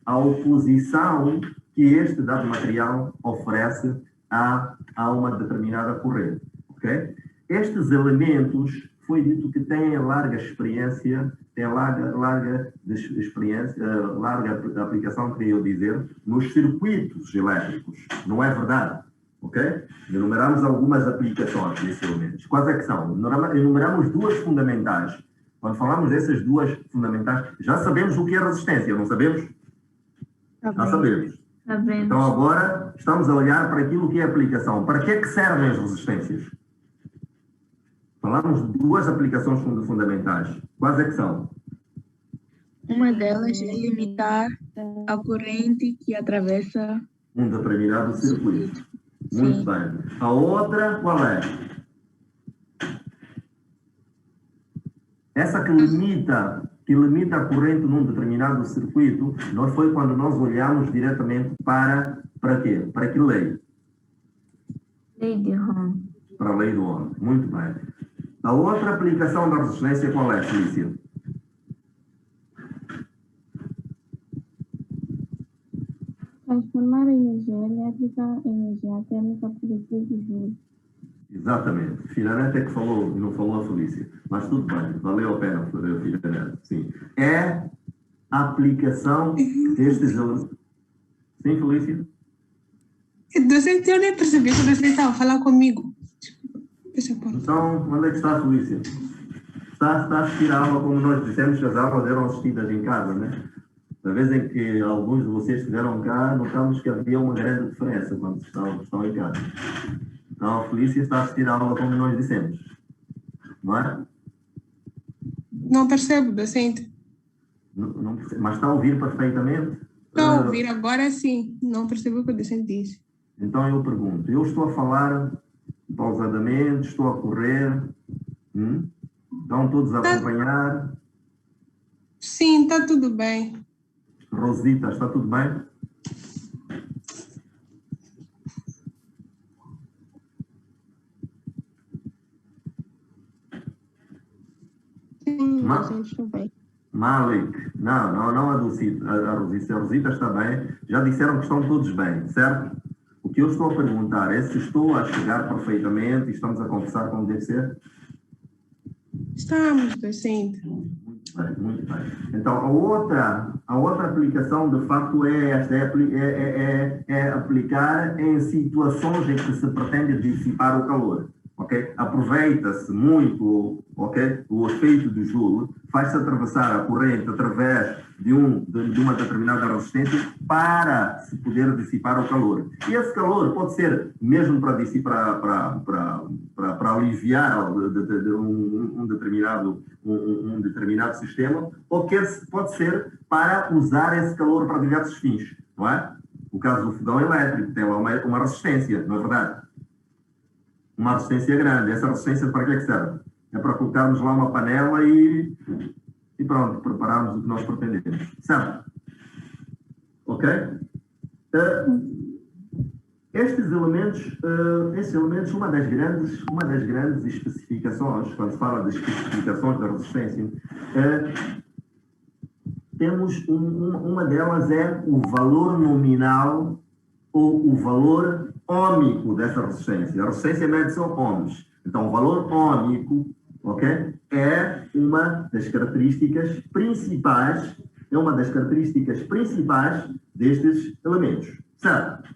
a oposição que este dado material oferece a uma determinada corrente. Okay? Estes elementos, foi dito que têm larga experiência, têm larga aplicação, queria eu dizer, nos circuitos elétricos. Não é verdade? Ok? Enumeramos algumas aplicações desses elementos. Quais é que são? Enumeramos duas fundamentais. Quando falamos dessas duas fundamentais, já sabemos o que é resistência, não sabemos? Já sabemos. Então agora estamos a olhar para aquilo que é aplicação. Para que é que servem as resistências? Falamos de duas aplicações fundamentais. Quais é que são? Uma delas é limitar a corrente que atravessa um determinado circuito. Muito bem. A outra, qual é? Essa que limita a corrente num determinado circuito, não foi quando nós olhamos diretamente para quê? Para que lei? Lei de Ohm. Para a lei do Ohm. Muito bem. A outra aplicação da resistência qual é, Felícia? Transformar a energia elétrica em energia térmica por efeito de Joule. Exatamente. Filanete é que falou, não falou a Felícia. Mas tudo bem, valeu a pena fazer o Filanete. Sim. É a aplicação destes elementos. Sim, Felícia? Docente, eu nem percebi que o docente estava a falar comigo. Então, onde é que está a Felícia? Está a assistir a aula, como nós dissemos que as aulas eram assistidas em casa, né? Na vez em que alguns de vocês estiveram cá, notamos que havia uma grande diferença quando estão em casa. Então, a Felícia está a assistir a aula, como nós dissemos. Não é? Não percebo, docente. Não percebo, mas está a ouvir perfeitamente? Estou a ouvir agora sim. Não percebo o que o docente disse. Então, eu pergunto. Eu estou a falar pausadamente, estou a correr. Estão todos a acompanhar? Sim, está tudo bem. Rosita, está tudo bem? Sim, estou bem. Malik, não a Rosita. A Rosita está bem. Já disseram que estão todos bem, certo? O que eu estou a perguntar é se estou a chegar perfeitamente e estamos a conversar como deve ser? Estamos, docente. Muito bem. Então, a outra aplicação, de facto, é esta, é aplicar em situações em que se pretende dissipar o calor. Okay? Aproveita-se muito, okay, o efeito do Joule, faz-se atravessar a corrente através de uma determinada resistência para se poder dissipar o calor. E esse calor pode ser mesmo para dissipar, para aliviar um determinado sistema, ou pode ser para usar esse calor para diversos fins, não é? O caso do fogão elétrico tem lá uma resistência, não é verdade? Uma resistência grande. Essa resistência para que é que serve? É para colocarmos lá uma panela e pronto, prepararmos o que nós pretendemos. Certo? Ok? Estes elementos, uma das grandes especificações, quando se fala das especificações da resistência, temos uma delas é o valor nominal ou o valor ômico dessa resistência. A resistência mede-se ohms. Então, o valor ômico, okay, é uma das características principais, destes elementos. Certo?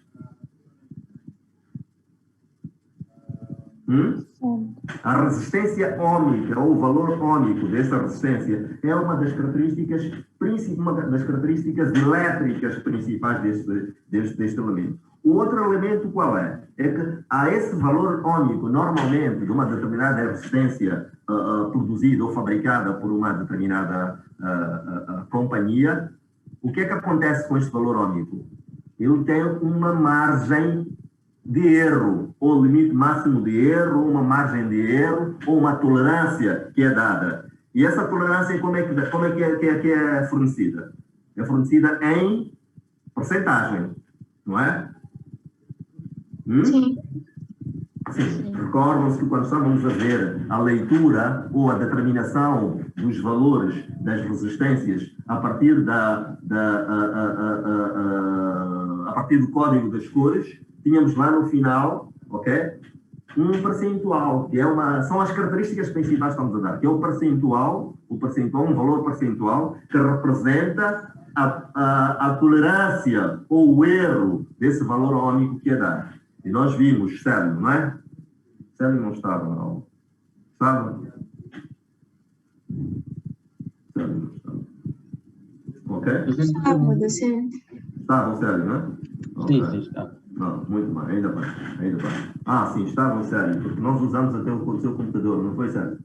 A resistência ohmica, ou o valor ômico dessa resistência, é uma das características elétricas principais deste elemento. O outro elemento qual é? É que a esse valor ômico, normalmente, de uma determinada resistência produzida ou fabricada por uma determinada companhia, o que é que acontece com este valor ômico? Ele tem uma margem de erro, ou limite máximo de erro, ou uma margem de erro, ou uma tolerância que é dada. E essa tolerância, como é que é fornecida? É fornecida em porcentagem, não é? Sim. Sim. Recordam-se que quando estávamos a ver a leitura ou a determinação dos valores das resistências a partir partir do código das cores, tínhamos lá no final, ok? Um percentual, que são as características principais que estamos a dar, que é o percentual, um valor percentual que representa a tolerância ou o erro desse valor ómico que é dado. E nós vimos Célio, não é? Célio não estava, não. Estava? Célio não estava. Ok? Estava, docente. Estava o Célio, não é? Sim, sim, está. Não, muito bem, ainda bem, ainda bem. Ah, sim, estava o Célio, porque nós usamos até o seu computador, não foi, Célio?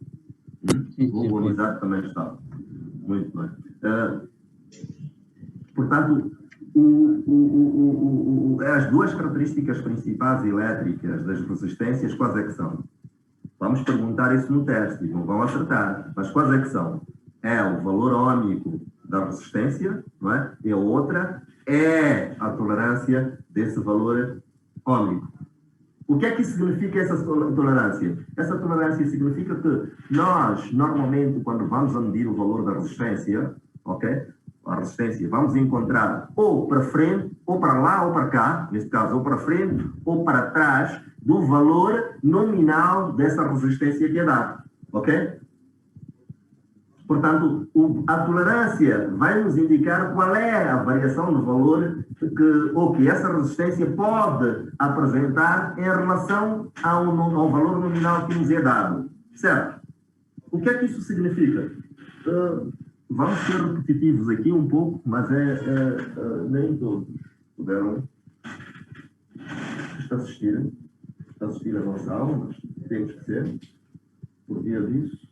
O organizado também estava. Muito bem. Portanto, as duas características principais elétricas das resistências, quais é que são? Vamos perguntar isso no teste, não vão acertar, mas quais é que são? É o valor ómico da resistência, não é? E a outra é a tolerância desse valor ómico. O que é que significa essa tolerância? Essa tolerância significa que nós, normalmente, quando vamos a medir o valor da resistência, ok? A resistência, vamos encontrar ou para frente, ou para lá, ou para cá, neste caso, ou para frente, ou para trás, do valor nominal dessa resistência que é dada, ok? Portanto, a tolerância vai nos indicar qual é a variação do valor que essa resistência pode apresentar em relação ao valor nominal que nos é dado, certo? O que é que isso significa? Vamos ser repetitivos aqui um pouco, mas nem todos puderam assistir a nossa aula, mas temos que ser, por via disso.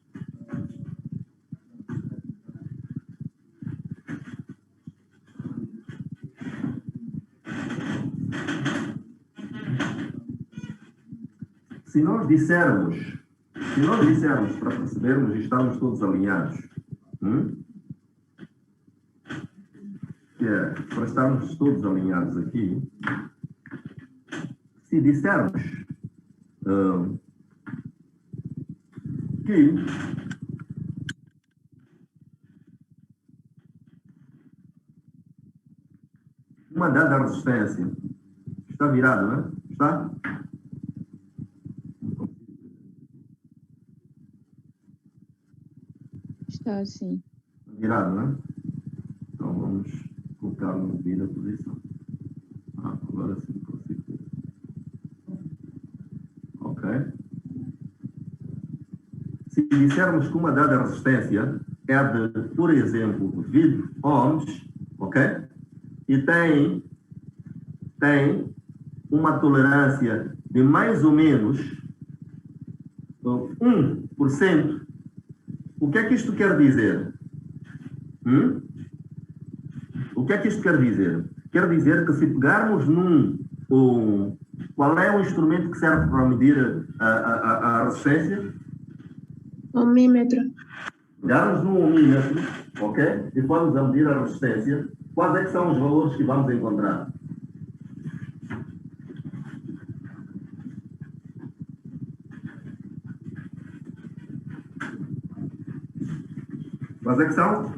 Se nós dissermos para percebermos e estarmos todos alinhados, para estarmos todos alinhados aqui, se dissermos que uma dada resistência está virado, não é? Está? Está assim. Virado, não é? Então vamos colocar na devida posição. Agora sim consigo ver. Ok. Se dissermos que uma dada resistência é de, por exemplo, 20 ohms, ok? E tem uma tolerância de mais ou menos 1%, o que é que isto quer dizer? O que é que isto quer dizer? Quer dizer que se pegarmos qual é o instrumento que serve para medir a resistência? Ohmímetro. Pegarmos num ohmímetro, ok? E vamos a medir a resistência. Quais é que são os valores que vamos encontrar? Quais é que são?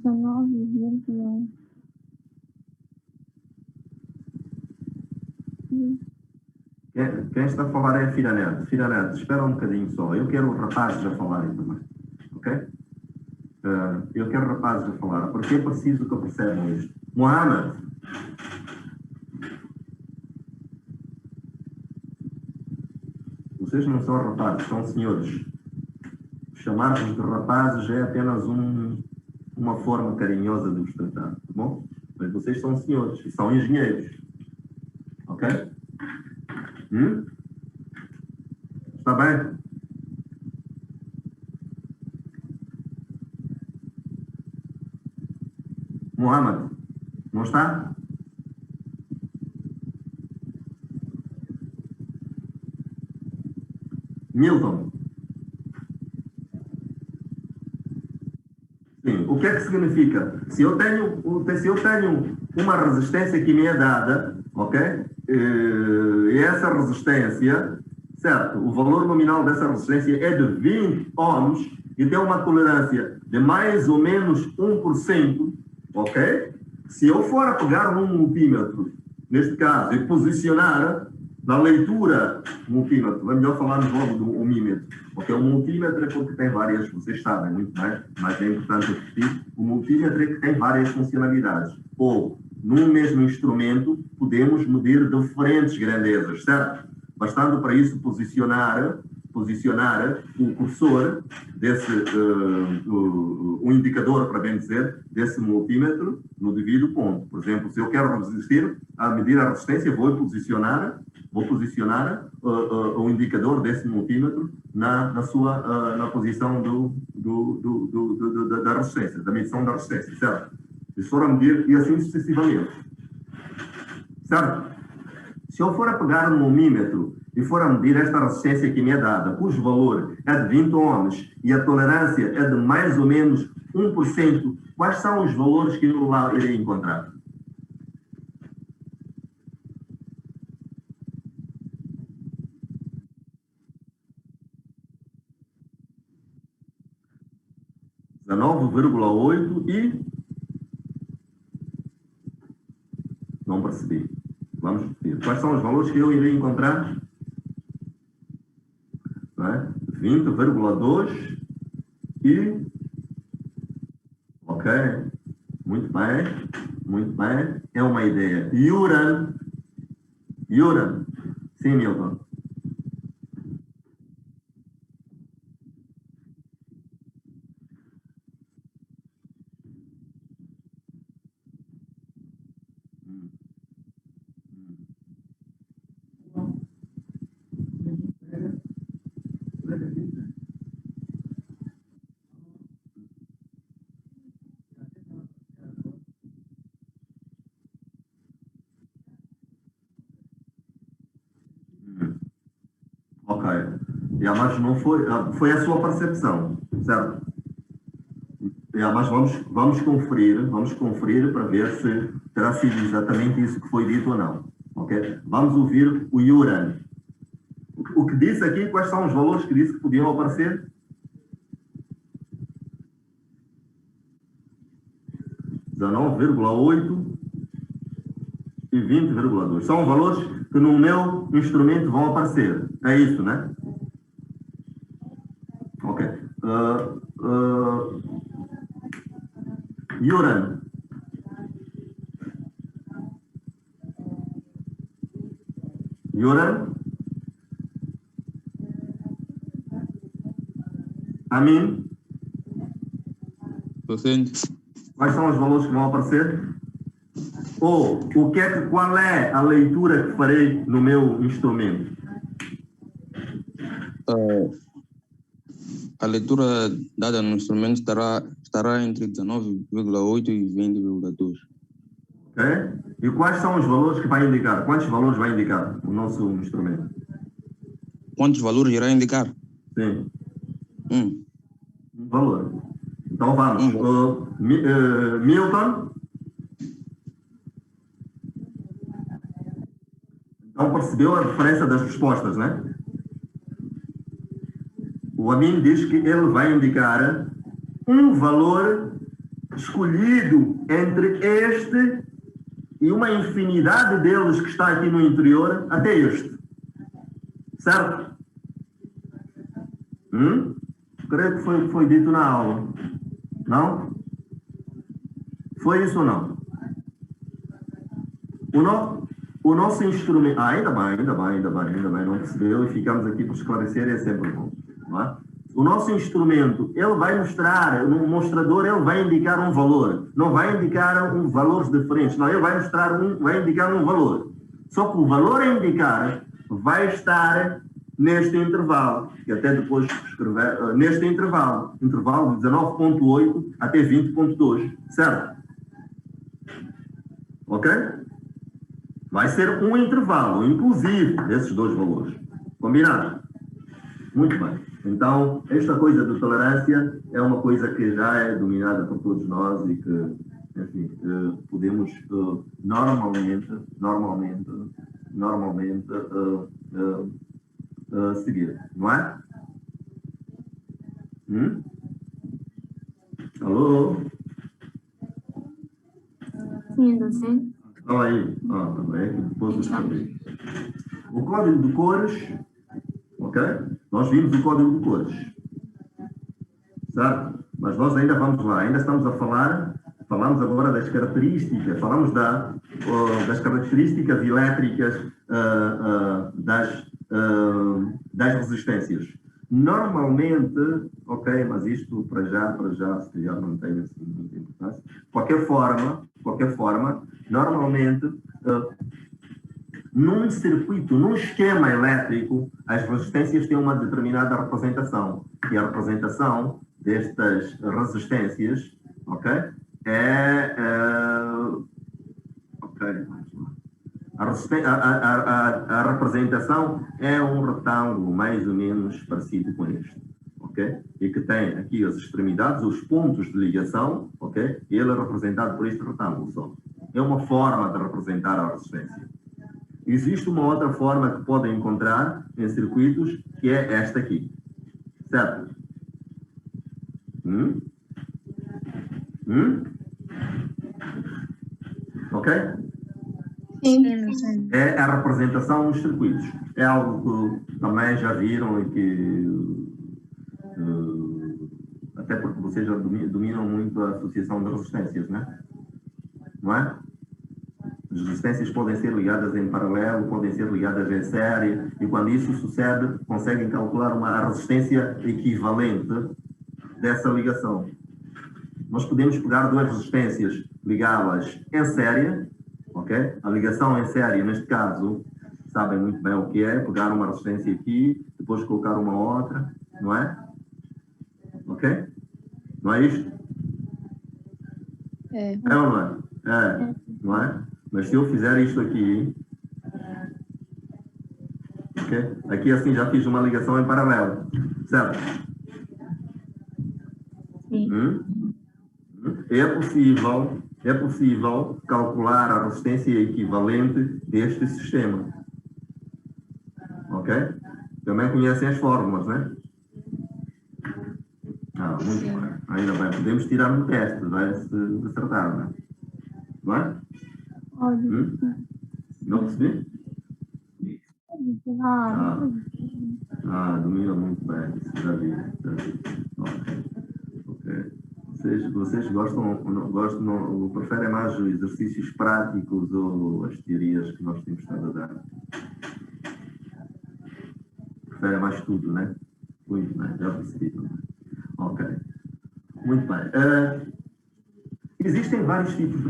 19,1. Quem está a falar é a Fira Neto. Fira Neto, espera um bocadinho só. Eu quero rapazes a falarem também. Ok? Eu quero rapazes a falar, porque é preciso que percebam isto. Mohamed. Vocês não são rapazes, são senhores. Chamar-vos de rapazes é apenas uma forma carinhosa de vos tratar, tá bom? Mas vocês são senhores e são engenheiros. Ok? Está bem? Mohamed, não está? Milton. Sim, o que é que significa? Se eu tenho uma resistência que me é dada, ok? E essa resistência, certo? O valor nominal dessa resistência é de 20 ohms e tem uma tolerância de mais ou menos 1%. ok? Se eu for a pegar num multímetro, neste caso, e posicionar na leitura multímetro, é melhor falarmos logo do omímetro, porque o multímetro é porque tem várias, vocês sabem muito bem, mas é importante repetir, o multímetro é que tem várias funcionalidades, ou num mesmo instrumento podemos medir diferentes grandezas, certo? Bastando para isso posicionar o cursor desse, o indicador, para bem dizer, desse multímetro no devido ponto. Por exemplo, se eu quero medir a resistência, vou posicionar o indicador desse multímetro na posição da resistência, da medição da resistência, certo? E se for a medir, e assim sucessivamente. Certo? Se eu for a pegar no ohmímetro e for a medir esta resistência que me é dada, cujo valor é de 20 ohms e a tolerância é de mais ou menos 1%, quais são os valores que eu lá irei encontrar? (19,8) e... Não percebi. Vamos repetir. Quais são os valores que eu irei encontrar? 20,2 e... Ok. Muito bem. Muito bem. É uma ideia. Yuran. Sim, Milton. Ok. Mas não foi a sua percepção, certo? Mas vamos conferir para ver se terá sido exatamente isso que foi dito ou não. Ok? Vamos ouvir o Yuran. O que disse aqui, quais são os valores que disse que podiam aparecer? 19,8 e 20,2. São valores que no meu instrumento vão aparecer. É isso, né? Ok. Yuran. Amin. Quais são os valores que vão aparecer? Ou qual é a leitura que farei no meu instrumento? A leitura dada no instrumento estará entre 19,8 e 20,2. Ok? E quais são os valores que vai indicar? Quantos valores vai indicar o nosso instrumento? Quantos valores irá indicar? Sim. Um valor. Então vamos. Milton? Então percebeu a diferença das respostas, né? O Amin diz que ele vai indicar um valor escolhido entre este e uma infinidade deles que está aqui no interior até este. Certo? Creio que foi dito na aula. Não? Foi isso ou não? O nosso instrumento... ainda bem. Não percebeu e ficamos aqui para esclarecer, é sempre bom. Não é? O nosso instrumento, ele vai mostrar, no mostrador, ele vai indicar um valor. Não vai indicar valores diferentes. Não, ele vai indicar um valor. Só que o valor a indicar vai estar neste intervalo, que até depois escrever, neste intervalo de 19,8 até 20,2, certo? Ok? Vai ser um intervalo, inclusive, desses dois valores. Combinado? Muito bem. Então, esta coisa de tolerância é uma coisa que já é dominada por todos nós e que, enfim, podemos normalmente seguir, não é? Alô? Sim, docente. Olha aí. É que depois eu escrevi. O código de cores, ok? Nós vimos o código de cores. Certo? Mas nós ainda vamos lá, ainda estamos a falamos agora das características, falamos das características elétricas das resistências. Normalmente, ok, mas isto para já, se calhar não tem assim muita importância. De qualquer forma, normalmente, num circuito, num esquema elétrico, as resistências têm uma determinada representação. E a representação destas resistências, ok? A representação é um retângulo mais ou menos parecido com este, ok? E que tem aqui as extremidades, os pontos de ligação, ok? E ele é representado por este retângulo só. É uma forma de representar a resistência. Existe uma outra forma que podem encontrar em circuitos, que é esta aqui, certo? Ok? Sim. É a representação nos circuitos. É algo que também já viram e que até porque vocês já dominam muito a associação de resistências, né? Não é? As resistências podem ser ligadas em paralelo, podem ser ligadas em série, e quando isso sucede, conseguem calcular a resistência equivalente dessa ligação. Nós podemos pegar duas resistências, ligá-las em série, ok? A ligação em série, neste caso, sabem muito bem o que é, pegar uma resistência aqui, depois colocar uma outra, não é? Ok? Não é isto? É. É ou não é? É, não é? Mas se eu fizer isto aqui, ok? Aqui assim já fiz uma ligação em paralelo, certo? Sim. É possível calcular a resistência equivalente deste sistema. Ok? Também conhecem as fórmulas, né? Muito bem. Ainda bem, podemos tirar no teste, vai-se acertar, né? Não é? Não percebi? Domina muito bem, já vi. Ok. Vocês preferem mais exercícios práticos ou as teorias que nós temos estado a dar? Preferem mais tudo, né? Muito bem, já percebi. Ok. Muito bem. Existem vários tipos de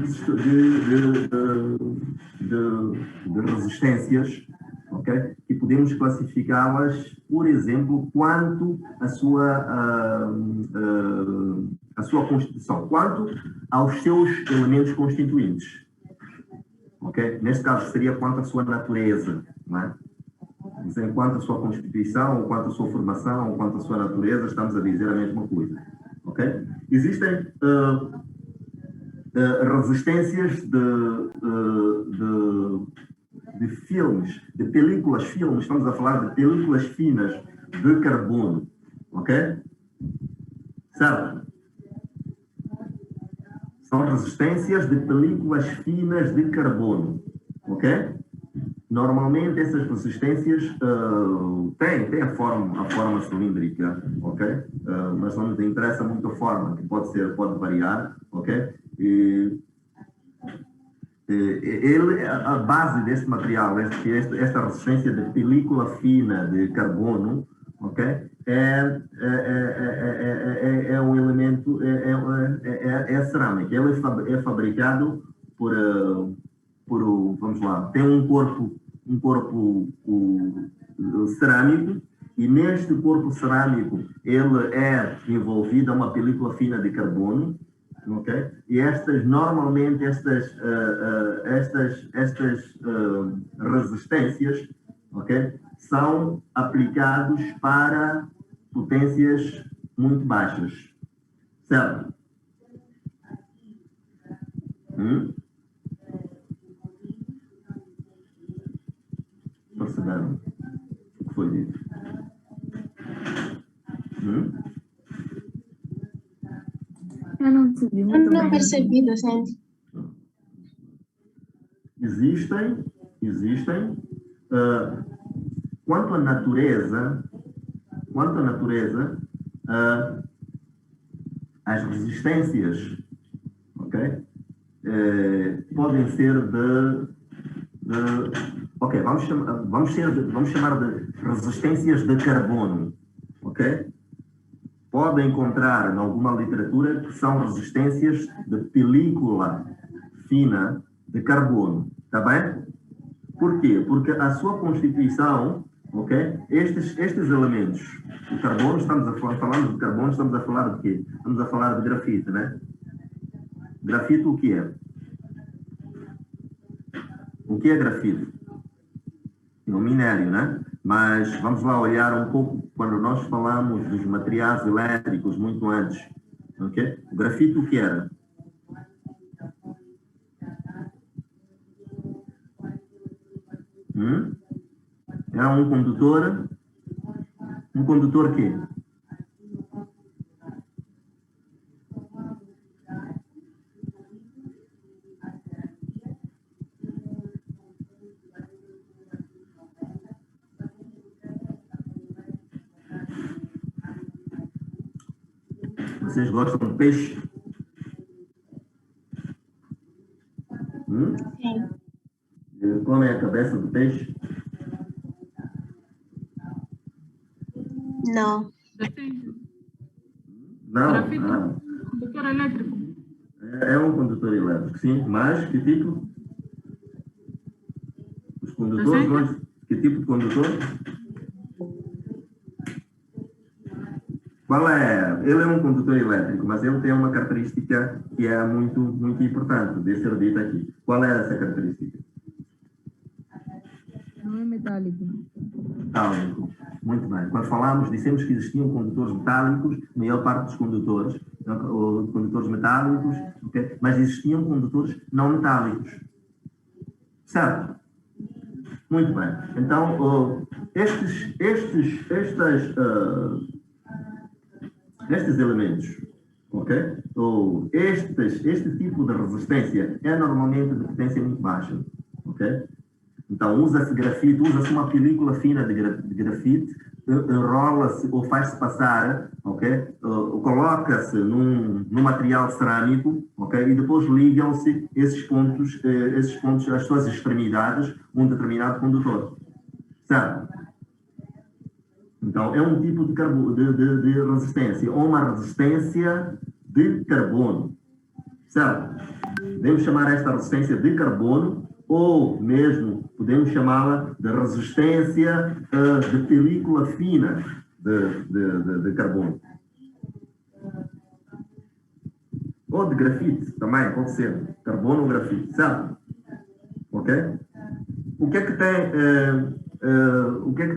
resistências, ok? E podemos classificá-las, por exemplo, quanto à sua constituição, quanto aos seus elementos constituintes. Ok? Neste caso seria quanto à sua natureza, não é? Quanto à sua constituição, ou quanto à sua formação, ou quanto à sua natureza, estamos a dizer a mesma coisa. Ok? Existem resistências de filmes, de películas filmes, estamos a falar de películas finas de carbono, ok? Certo? São resistências de películas finas de carbono, ok? Normalmente essas resistências têm a forma cilíndrica, ok? Mas não nos interessa muito a forma, que pode variar, ok? A base deste material, esta resistência de película fina de carbono, ok? É um elemento, é cerâmica. Ele é fabricado vamos lá, tem um corpo cerâmico, e neste corpo cerâmico ele é envolvido a uma película fina de carbono, ok? E normalmente estas resistências, ok, são aplicados para potências muito baixas, certo? Perceberam o que foi dito? Eu não percebi muito bem. Não percebi, docente. existem. Quanto à natureza, as resistências, ok? Podem ser ok, vamos chamar de resistências de carbono, ok? Pode encontrar em alguma literatura que são resistências de película fina de carbono, tá bem? Por quê? Porque a sua constituição, ok? Estes elementos, o carbono, falando de carbono, estamos a falar de quê? Estamos a falar de grafite, né? Grafite o que é? O que é grafite? É um minério, né? Mas vamos lá olhar um pouco quando nós falamos dos materiais elétricos muito antes, ok? O grafite o que era? Era um condutor quê? Vocês gostam de peixe? Sim. Como é a cabeça do peixe? Não. Não. Grafite, condutor elétrico. É um condutor elétrico, sim. Mas que tipo? Os condutores, que tipo de condutor? Qual é? Ele é um condutor elétrico, mas ele tem uma característica que é muito, muito importante de ser dita aqui. Qual é essa característica? Não é metálico. Metálico. Muito bem. Quando falámos, dissemos que existiam condutores metálicos, a maior parte dos condutores, condutores metálicos, okay? Mas existiam condutores não metálicos. Certo? Muito bem. Então, estes elementos, ok? Ou este tipo de resistência é normalmente de potência muito baixa, ok? Então, usa-se grafite, usa-se uma película fina de grafite, enrola-se ou faz-se passar, ok? Coloca-se num material cerâmico, ok? E depois ligam-se esses pontos, às suas extremidades, um determinado condutor. Certo? Então, é um tipo de resistência, ou uma resistência de carbono. Certo? Podemos chamar esta resistência de carbono, ou mesmo podemos chamá-la de resistência de película fina de carbono. Ou de grafite, também pode ser. Carbono ou grafite, certo? Ok? O que é que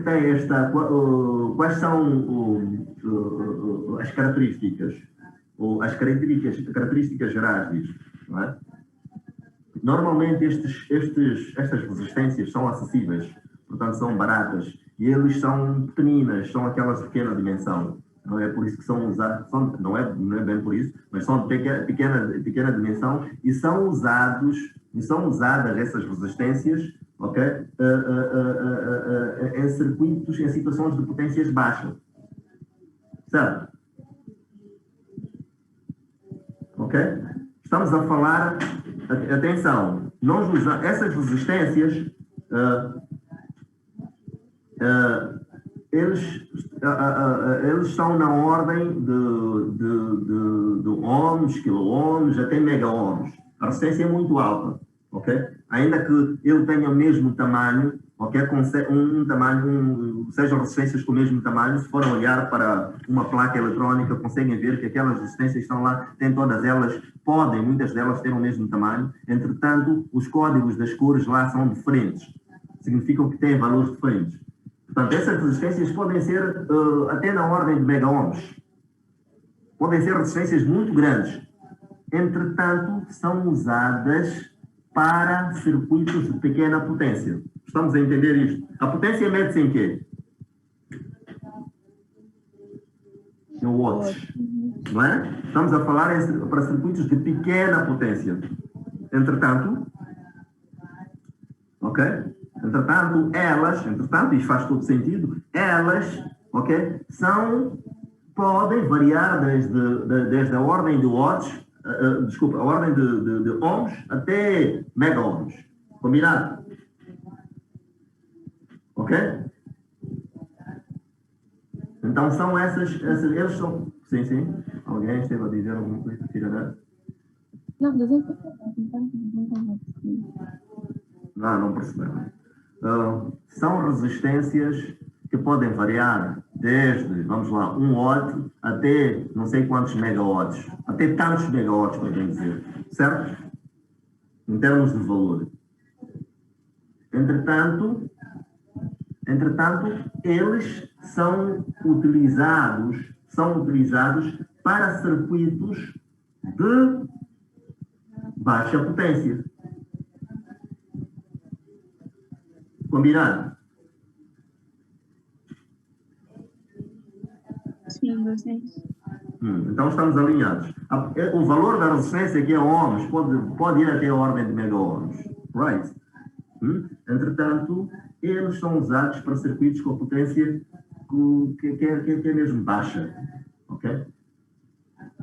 tem esta... Quais são as características? Ou as características gerais disto, não é? Normalmente estas resistências são acessíveis, portanto são baratas, e eles são pequeninas, são aquelas de pequena dimensão. Não é por isso que são usados, não é bem por isso, mas são de pequena dimensão e são usadas essas resistências, ok? Em circuitos, em situações de potências baixas. Certo? Ok? Estamos a falar, atenção, nós usamos essas resistências, eles estão na ordem de ohms, quilo-ohms, até mega-ohms. A resistência é muito alta, ok? Ainda que ele tenha o mesmo tamanho, ok? Sejam resistências com o mesmo tamanho, se forem olhar para uma placa eletrónica, conseguem ver que aquelas resistências que estão lá, muitas delas ter o mesmo tamanho, entretanto, os códigos das cores lá são diferentes, significam que têm valores diferentes. Portanto, essas resistências podem ser até na ordem de mega-ohms. Podem ser resistências muito grandes. Entretanto, são usadas para circuitos de pequena potência. Estamos a entender isto? A potência mede-se em quê? Em watts. Não é? Estamos a falar para circuitos de pequena potência. Entretanto, ok? Entretanto, isto faz todo sentido, elas, ok, podem variar desde a ordem de watts, a ordem de ohms até mega-ohms. Combinado? Ok? Então são eles são... Sim. Alguém esteve a dizer alguma coisa? Não, 270 Não perceberam. São resistências que podem variar desde, vamos lá, 1 watt até não sei quantos megawatts. Até tantos megawatts, para bem dizer. Certo? Em termos de valor. Entretanto, eles são utilizados para circuitos de baixa potência. Combinado? Sim, vocês. Então estamos alinhados. O valor da resistência que é ohms pode ir até a ordem de mega-ohms. Right? Entretanto, eles são usados para circuitos com potência que é mesmo baixa. Ok?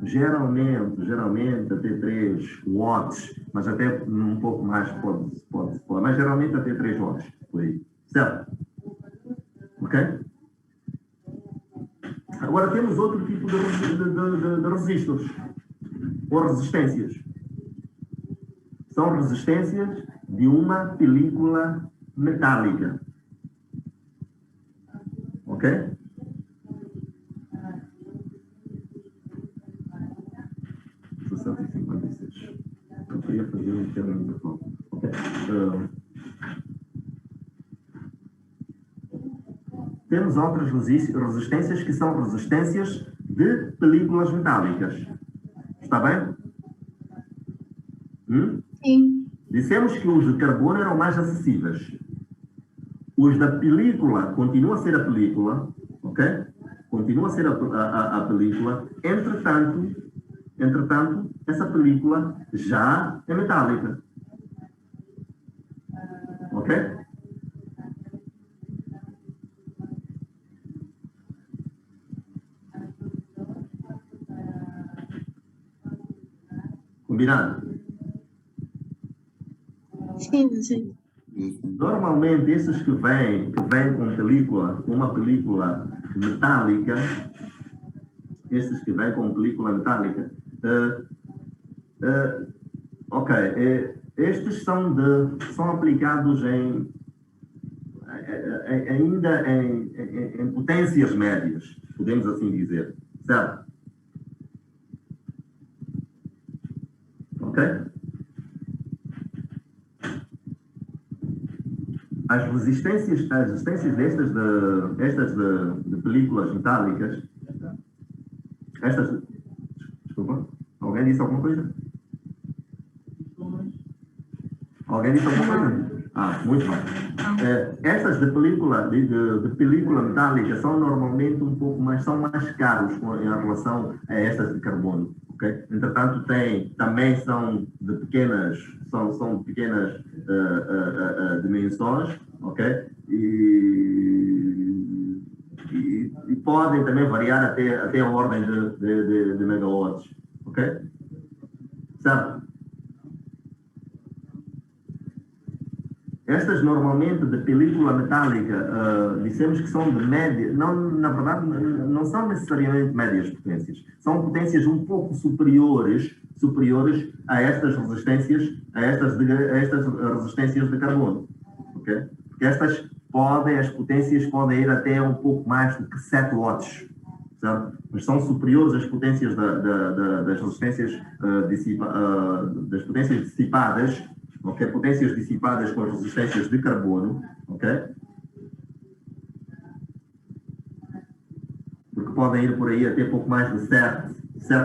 Geralmente até 3 watts, mas até um pouco mais pode, mas geralmente até 3 watts. Por aí. Certo? Ok? Agora temos outro tipo de resistores, ou resistências. São resistências de uma película metálica. Ok? Eu queria fazer um termo de foco. Ok? Temos outras resistências que são resistências de películas metálicas. Está bem? Sim. Dissemos que os de carbono eram mais acessíveis. Os da película, continua a ser a película, ok? Continua a ser a película, entretanto, essa película já é metálica. Ok? Combinado? Sim, vocês. Normalmente, esses que vêm com uma película metálica, estes são aplicados ainda em potências médias, podemos assim dizer, certo? Ok? As resistências destas de películas metálicas, desculpa, alguém disse alguma coisa? Alguém disse alguma coisa? Muito bem. Estas de película metálica são normalmente são mais caros em relação a estas de carbono. Okay? Entretanto, também são de pequenas dimensões, ok? E podem também variar até a ordem de megawatts, ok? Certo? Estas normalmente de película metálica, dissemos que são de média, na verdade não são necessariamente médias potências, são potências um pouco superiores a estas resistências, a estas resistências de carbono, ok? Porque as potências podem ir até um pouco mais do que 7 watts, certo? Mas são superiores às potências das resistências das potências dissipadas. Ok? Potências dissipadas com as resistências de carbono, ok? Porque podem ir por aí até pouco mais de 7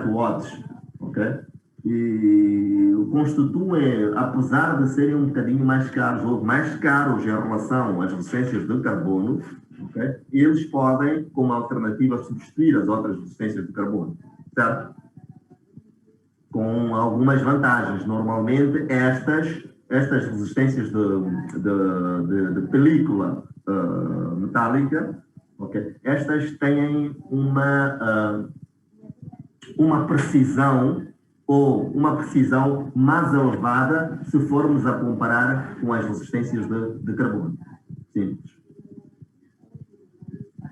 watts, ok? E constituem, apesar de serem um bocadinho mais caros, ou mais caros em relação às resistências de carbono, ok? Eles podem, como alternativa, substituir as outras resistências de carbono, certo? Com algumas vantagens. Normalmente, estas estas resistências de película metálica, okay, estas têm uma precisão ou uma precisão mais elevada se formos a comparar com as resistências de carbono. Simples.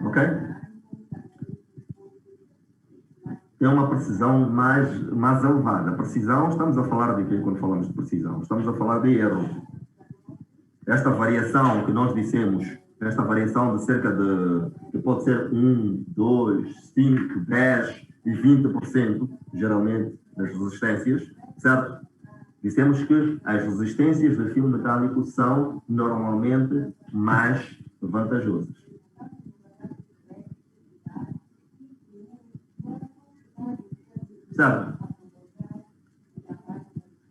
Ok? Tem uma precisão mais elevada. Precisão, estamos a falar de quê quando falamos de precisão? Estamos a falar de erro. Esta variação que nós dissemos, esta variação de cerca que pode ser 1, 2, 5, 10 e 20%, geralmente, das resistências, certo? Dissemos que as resistências de fio metálico são normalmente mais vantajosas. Certo?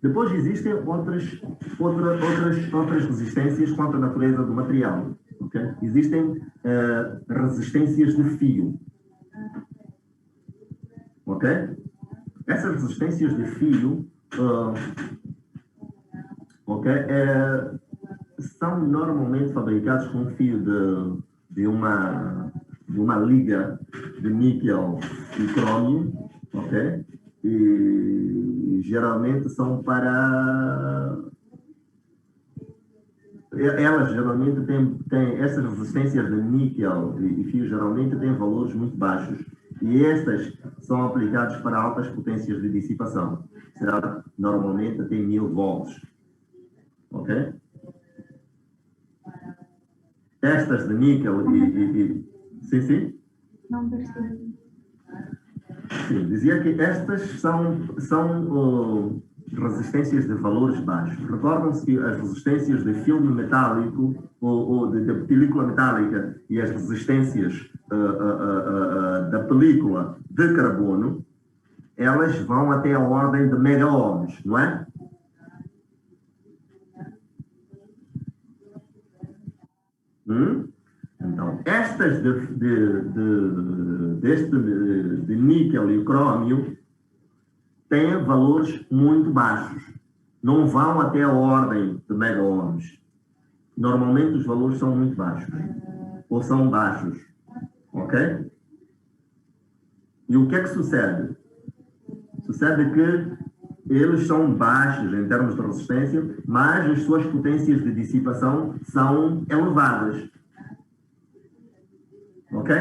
Depois existem outras resistências contra a natureza do material. Okay? Existem resistências de fio. Ok? Essas resistências de fio são normalmente fabricados com fio de uma liga de níquel e crômio, ok? E geralmente são para... Elas geralmente têm essas resistências de níquel e fio geralmente têm valores muito baixos. E estas são aplicadas para altas potências de dissipação. Certo? Normalmente tem 1000 volts. Ok? Estas de níquel Sim, sim? Não percebi. Sim, dizia que estas são resistências de valores baixos. Recordam-se que as resistências de filme metálico ou de película metálica e as resistências da película de carbono, elas vão até a ordem de mega-ohms, não é? Então, estas de níquel e crômio têm valores muito baixos. Não vão até a ordem de mega-ohms. Normalmente os valores são muito baixos. Ou são baixos. Ok? E o que é que sucede? Sucede que eles são baixos em termos de resistência, mas as suas potências de dissipação são elevadas. Ok?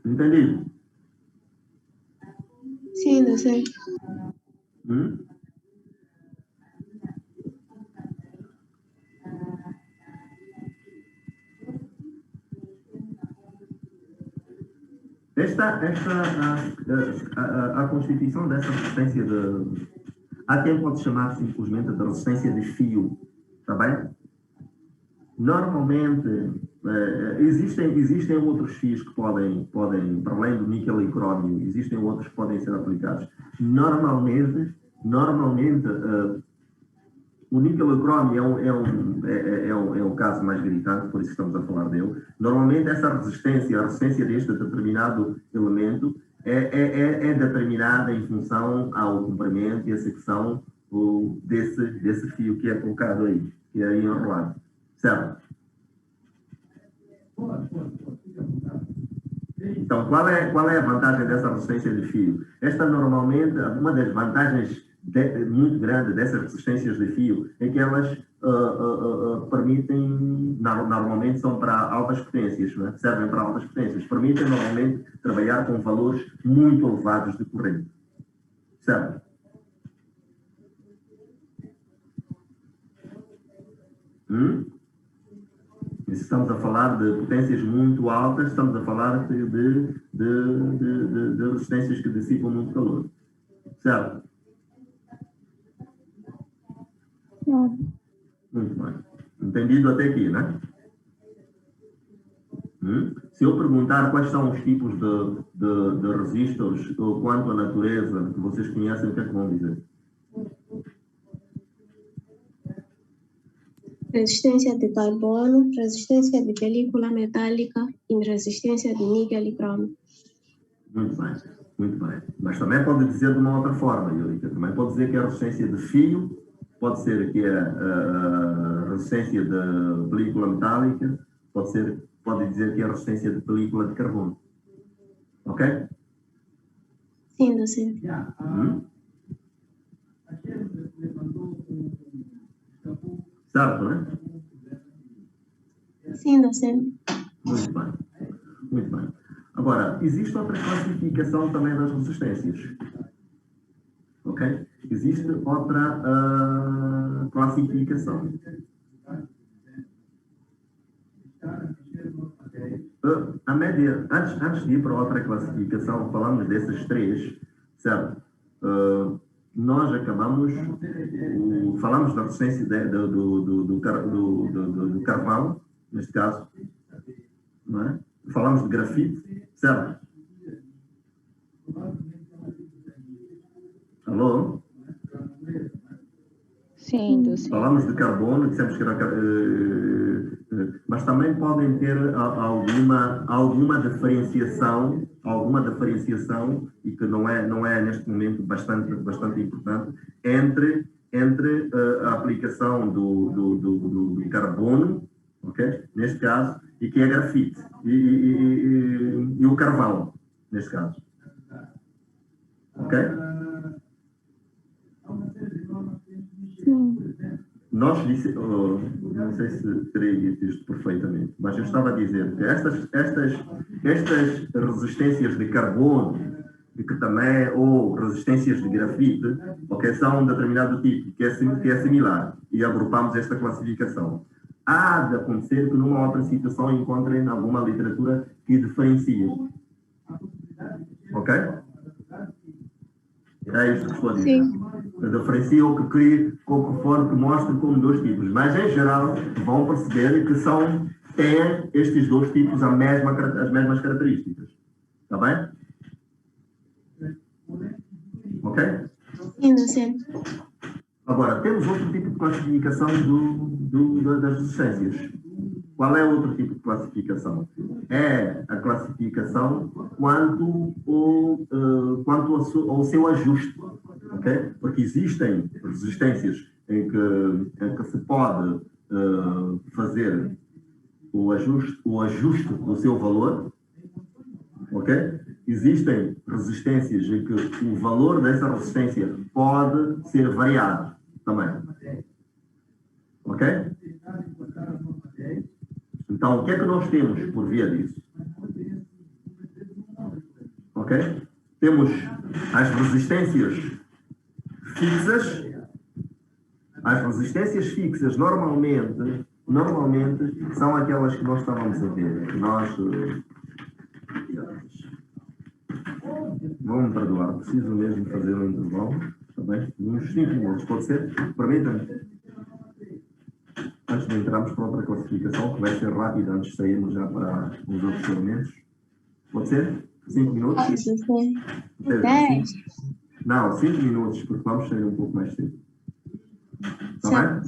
Entendido? Sim, não sei. A constituição dessa resistência há quem pode chamar simplesmente de resistência de fio, está bem? Normalmente, existem outros fios que podem, para além do níquel e crômio, existem outros que podem ser aplicados. Normalmente o níquel e crômio é o caso mais gritante, por isso estamos a falar dele. Normalmente essa resistência, a resistência deste determinado elemento é determinada em função ao comprimento e a secção desse fio que é colocado aí, que é aí enrolado. Certo? Então, qual é a vantagem dessa resistência de fio? Esta normalmente, uma das vantagens muito grande dessas resistências de fio é que elas permitem, normalmente são para altas potências, não é? Servem para altas potências, permitem normalmente trabalhar com valores muito elevados de corrente. Certo? E se estamos a falar de potências muito altas, estamos a falar de resistências que dissipam muito calor. Certo? Muito bem. Entendido até aqui, né? Se eu perguntar quais são os tipos de resistores quanto à natureza que vocês conhecem, o que é que vão dizer? Resistência de carbono, resistência de película metálica e resistência de níquel e crômio. Muito bem, muito bem. Mas também pode dizer de uma outra forma, Eurica. Também pode dizer que é a resistência de fio, pode ser que é a resistência de película metálica, pode dizer que é a resistência de película de carbono. Ok? Sim, docente. Certo, não é? Sim, docente. Muito bem. Muito bem. Agora, existe outra classificação também das resistências. Ok? Existe outra classificação. A média, antes de ir para outra classificação, falamos dessas três, certo? Nós acabamos, falamos da resistência do carvão, neste caso, não é? Falamos de grafite, certo? Alô? Sim, docente. Falamos de carbono, dissemos que era... mas também podem ter alguma diferenciação, e que não é neste momento bastante importante, entre a aplicação do carbono, okay? Neste caso, e que é grafite, e o carvão, neste caso. Ok? Sim. Nós não sei se terei dito isto perfeitamente, mas eu estava a dizer que estas resistências de carbono, e que também, ou resistências de grafite, okay, são de determinado tipo, que é similar, e agrupamos esta classificação. Há de acontecer que numa outra situação encontrem alguma literatura que diferencie. Ok? É isso que estou a dizer. Sim. Diferencia ou que crie, conforme que mostre como dois tipos. Mas, em geral, vão perceber que têm estes dois tipos as mesmas características. Está bem? Ok? Sim, docente. Agora, temos outro tipo de classificação das resistências. Qual é outro tipo de classificação? É a classificação quanto ao seu ajuste. Okay? Porque existem resistências em que se pode fazer o ajuste do seu valor. Okay? Existem resistências em que o valor dessa resistência pode ser variado também. Ok? Então, o que é que nós temos por via disso? Ok? Temos as resistências fixas. As resistências fixas, normalmente são aquelas que nós estávamos a ver. Que nós... Vão-me perdoar, preciso mesmo fazer um intervalo. Está bem? Uns 5 minutos, pode ser? Permitam-me. Antes de entrarmos para outra classificação, que vai ser rápida, antes de sairmos já para os outros elementos. Pode ser? 5 minutos? Pode ser. 10? Não, 5 minutos, porque vamos sair um pouco mais cedo. Está bem?